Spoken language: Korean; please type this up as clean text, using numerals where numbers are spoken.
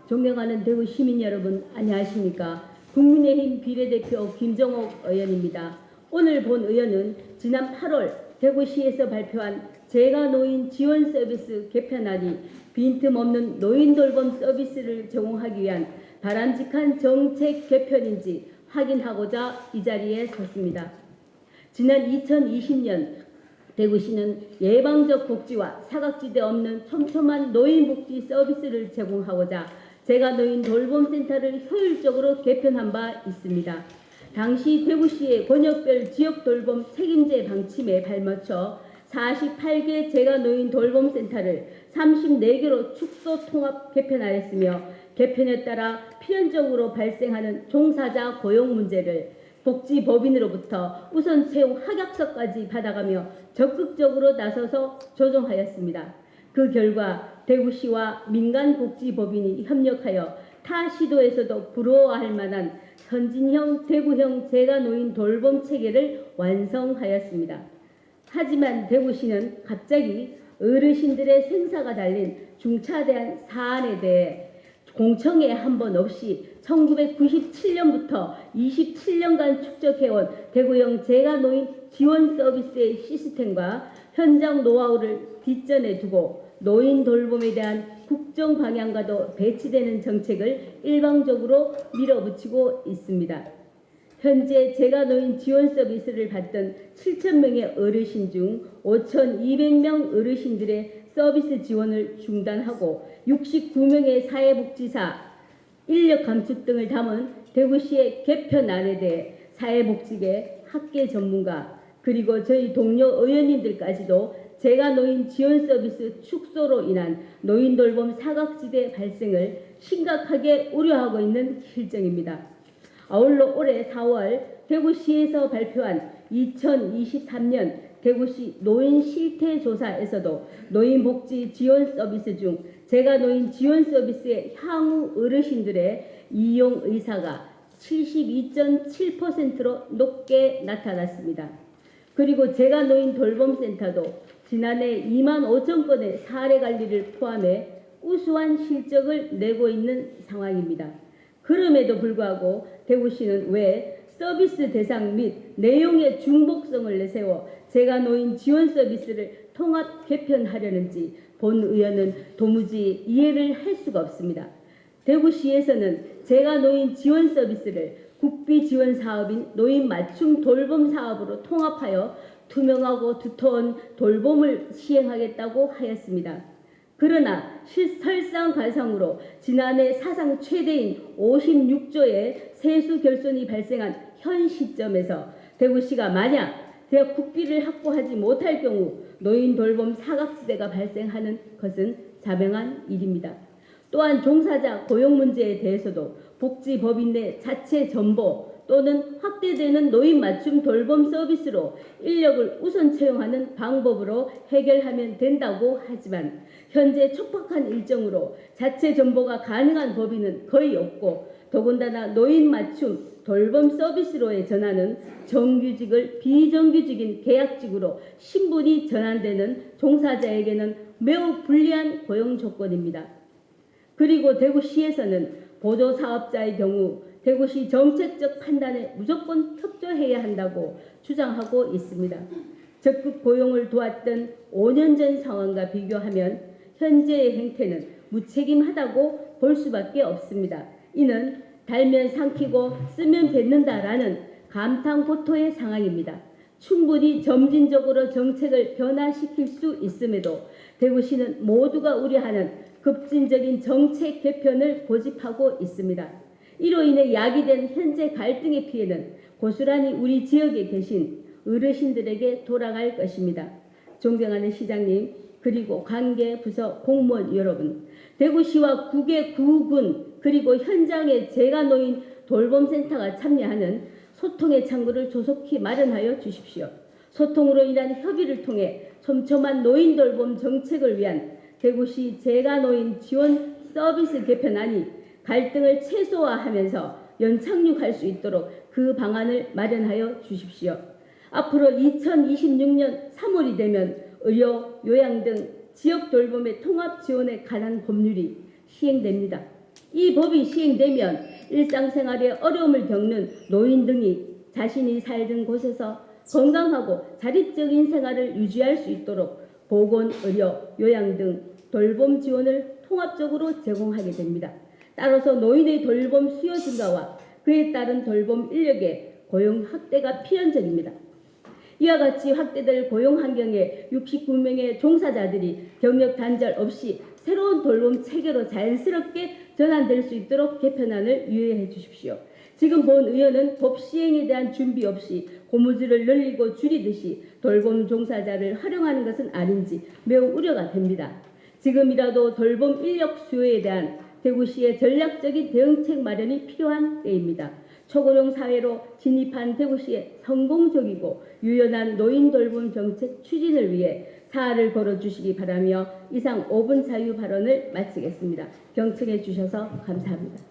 존경하는 대구 시민 여러분, 안녕하십니까? 국민의힘 비례대표 김정옥 의원입니다. 오늘 본 의원은 지난 8월 대구시에서 발표한 재가노인 지원 서비스 개편안이 빈틈없는 노인 돌봄 서비스를 제공하기 위한 바람직한 정책 개편인지 확인하고자 이 자리에 섰습니다. 지난 2020년 대구시는 예방적 복지와 사각지대 없는 촘촘한 노인복지 서비스를 제공하고자 재가노인 돌봄센터를 효율적으로 개편한 바 있습니다. 당시 대구시의 권역별 지역 돌봄 책임제 방침에 발맞춰 48개 재가노인 돌봄센터를 34개로 축소 통합 개편하였으며 개편에 따라 필연적으로 발생하는 종사자 고용 문제를 복지법인으로부터 우선 채용 확약서까지 받아가며 적극적으로 나서서 조정하였습니다. 그 결과 대구시와 민간복지법인이 협력하여 타 시도에서도 부러워할 만한 선진형 대구형 재가노인 돌봄 체계를 완성하였습니다. 하지만 대구시는 갑자기 어르신들의 생사가 달린 중차대한 사안에 대해 공청회 한 번 없이 1997년부터 27년간 축적해온 대구형 재가노인 지원 서비스의 시스템과 현장 노하우를 뒷전에 두고 노인 돌봄에 대한 국정 방향과도 배치되는 정책을 일방적으로 밀어붙이고 있습니다. 현재 재가노인 지원 서비스를 받던 7,000명의 어르신 중 5,200명 어르신들의 서비스 지원을 중단하고 69명의 사회복지사, 인력 감축 등을 담은 대구시의 개편안에 대해 사회복지계, 학계 전문가, 그리고 저희 동료 의원님들까지도 재가노인 지원 서비스 축소로 인한 노인 돌봄 사각지대 발생을 심각하게 우려하고 있는 실정입니다. 아울러 올해 4월 대구시에서 발표한 2023년 대구시 노인 실태조사에서도 노인복지 지원 서비스 중 재가노인 지원 서비스의 향후 어르신들의 이용 의사가 72.7%로 높게 나타났습니다. 그리고 재가노인 돌봄센터도 지난해 2만 5천 건의 사례 관리를 포함해 우수한 실적을 내고 있는 상황입니다. 그럼에도 불구하고 대구시는 왜 서비스 대상 및 내용의 중복성을 내세워 재가노인 지원 서비스를 통합 개편하려는지 본 의원은 도무지 이해를 할 수가 없습니다. 대구시에서는 재가노인 지원 서비스를 국비 지원 사업인 노인 맞춤 돌봄 사업으로 통합하여 투명하고 두터운 돌봄을 시행하겠다고 하였습니다. 그러나 설상가상으로 지난해 사상 최대인 56조의 세수 결손이 발생한 현 시점에서 대구시가 만약 대학 국비를 확보하지 못할 경우 노인 돌봄 사각지대가 발생하는 것은 자명한 일입니다. 또한 종사자 고용 문제에 대해서도 복지법인 내 자체 전보 또는 확대되는 노인 맞춤 돌봄 서비스로 인력을 우선 채용하는 방법으로 해결하면 된다고 하지만 현재 촉박한 일정으로 자체 전보가 가능한 법인은 거의 없고 더군다나 노인 맞춤 돌봄 서비스로의 전환은 정규직을 비정규직인 계약직으로 신분이 전환되는 종사자에게는 매우 불리한 고용 조건입니다. 그리고 대구시에서는 보조사업자의 경우 대구시 정책적 판단에 무조건 협조해야 한다고 주장하고 있습니다. 적극 고용을 도왔던 5년 전 상황과 비교하면 현재의 행태는 무책임하다고 볼 수밖에 없습니다. 이는 달면 삼키고 쓰면 뱉는다라는 감탄고토의 상황입니다. 충분히 점진적으로 정책을 변화시킬 수 있음에도 대구시는 모두가 우려하는 급진적인 정책 개편을 고집하고 있습니다. 이로 인해 야기된 현재 갈등의 피해는 고스란히 우리 지역에 계신 어르신들에게 돌아갈 것입니다. 존경하는 시장님, 그리고 관계 부서 공무원 여러분, 대구시와 9개 구군 그리고 현장의 재가노인 돌봄센터가 참여하는 소통의 창구를 조속히 마련하여 주십시오. 소통으로 인한 협의를 통해 촘촘한 노인 돌봄 정책을 위한 대구시 재가노인 지원 서비스 개편안이 갈등을 최소화하면서 연착륙할 수 있도록 그 방안을 마련하여 주십시오. 앞으로 2026년 3월이 되면 의료, 요양 등 지역 돌봄의 통합 지원에 관한 법률이 시행됩니다. 이 법이 시행되면 일상생활에 어려움을 겪는 노인 등이 자신이 살던 곳에서 건강하고 자립적인 생활을 유지할 수 있도록 보건, 의료, 요양 등 돌봄 지원을 통합적으로 제공하게 됩니다. 따라서 노인의 돌봄 수요 증가와 그에 따른 돌봄 인력의 고용 확대가 필연적입니다. 이와 같이 확대될 고용 환경에 69명의 종사자들이 경력 단절 없이 새로운 돌봄 체계로 자연스럽게 전환될 수 있도록 개편안을 유예해 주십시오. 지금 본 의원은 법 시행에 대한 준비 없이 고무줄을 늘리고 줄이듯이 돌봄 종사자를 활용하는 것은 아닌지 매우 우려가 됩니다. 지금이라도 돌봄 인력 수요에 대한 대구시의 전략적인 대응책 마련이 필요한 때입니다. 초고령 사회로 진입한 대구시의 성공적이고 유연한 노인 돌봄 정책 추진을 위해 사활을 걸어주시기 바라며 이상 5분 자유 발언을 마치겠습니다. 경청해 주셔서 감사합니다.